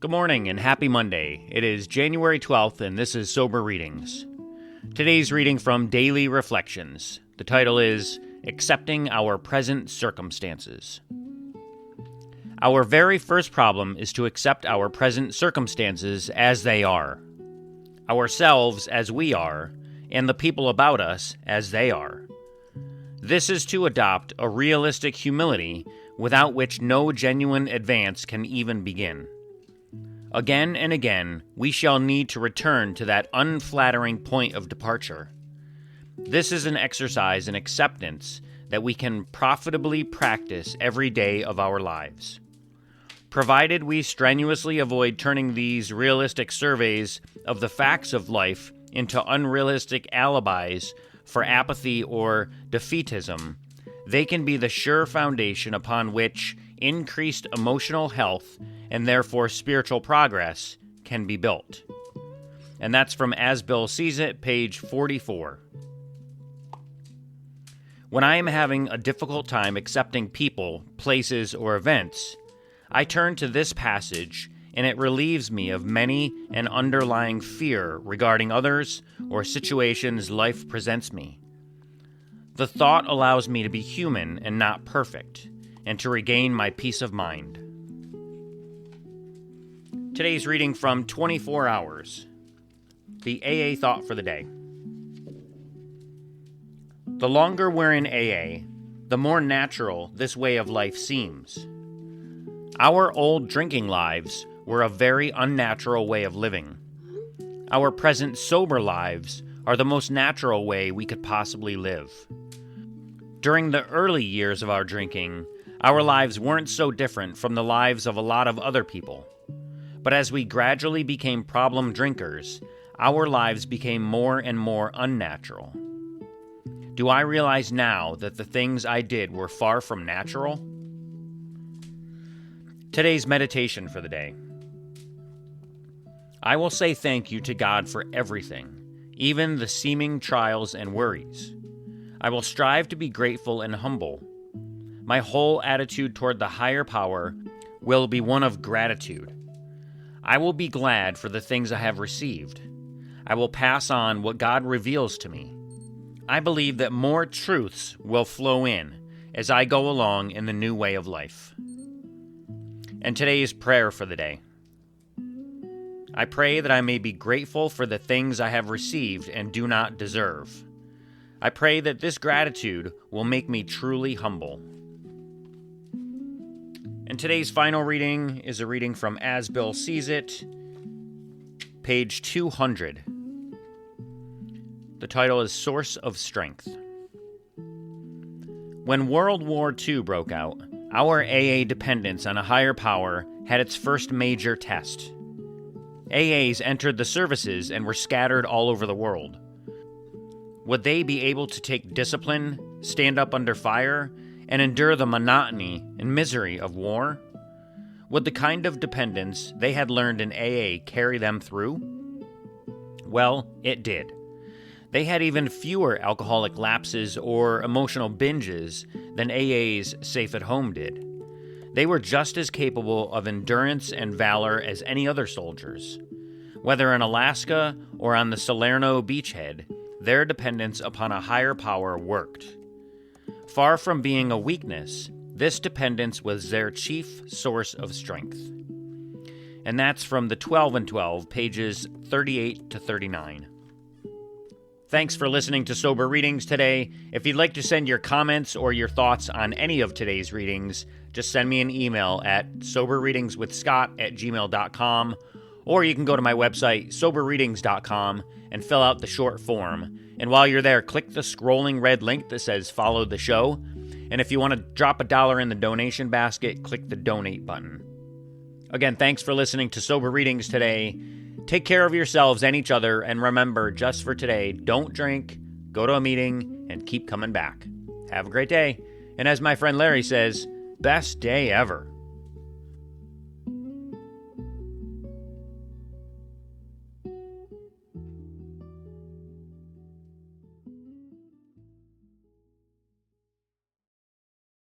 Good morning and happy Monday. It is January 12th and this is Sober Readings. Today's reading from Daily Reflections. The title is Accepting Our Present Circumstances. Our very first problem is to accept our present circumstances as they are, ourselves as we are, and the people about us as they are. This is to adopt a realistic humility without which no genuine advance can even begin. Again and again, we shall need to return to that unflattering point of departure. This is an exercise in acceptance that we can profitably practice every day of our lives. Provided we strenuously avoid turning these realistic surveys of the facts of life into unrealistic alibis for apathy or defeatism, they can be the sure foundation upon which increased emotional health and therefore spiritual progress can be built. And that's from As Bill Sees It, page 44. When I am having a difficult time accepting people, places, or events, I turn to this passage and it relieves me of many an underlying fear regarding others or situations life presents me. The thought allows me to be human and not perfect, and to regain my peace of mind. Today's reading from 24 Hours, the AA thought for the day. The longer we're in AA, the more natural this way of life seems. Our old drinking lives were a very unnatural way of living. Our present sober lives are the most natural way we could possibly live. During the early years of our drinking, our lives weren't so different from the lives of a lot of other people. But as we gradually became problem drinkers, our lives became more and more unnatural. Do I realize now that the things I did were far from natural? Today's meditation for the day. I will say thank you to God for everything, even the seeming trials and worries. I will strive to be grateful and humble. My whole attitude toward the higher power will be one of gratitude. I will be glad for the things I have received. I will pass on what God reveals to me. I believe that more truths will flow in as I go along in the new way of life. And today's prayer for the day. I pray that I may be grateful for the things I have received and do not deserve. I pray that this gratitude will make me truly humble. And today's final reading is a reading from As Bill Sees It, page 200. The title is Source of Strength. When World War II broke out, our AA dependence on a higher power had its first major test. AAs entered the services and were scattered all over the world. Would they be able to take discipline, stand up under fire, and endure the monotony and misery of war? Would the kind of dependence they had learned in AA carry them through? Well, it did. They had even fewer alcoholic lapses or emotional binges than AA's Safe at Home did. They were just as capable of endurance and valor as any other soldiers. Whether in Alaska or on the Salerno beachhead, their dependence upon a higher power worked. Far from being a weakness, this dependence was their chief source of strength. And that's from the 12 and 12, pages 38 to 39. Thanks for listening to Sober Readings today. If you'd like to send your comments or your thoughts on any of today's readings, just send me an email at soberreadingswithscott@gmail.com, or you can go to my website, soberreadings.com, and fill out the short form. And while you're there, click the scrolling red link that says follow the show. And if you want to drop $1 in the donation basket, click the donate button. Again, thanks for listening to Sober Readings today. Take care of yourselves and each other, and remember, just for today, don't drink, go to a meeting, and keep coming back. Have a great day. And as my friend Larry says, best day ever.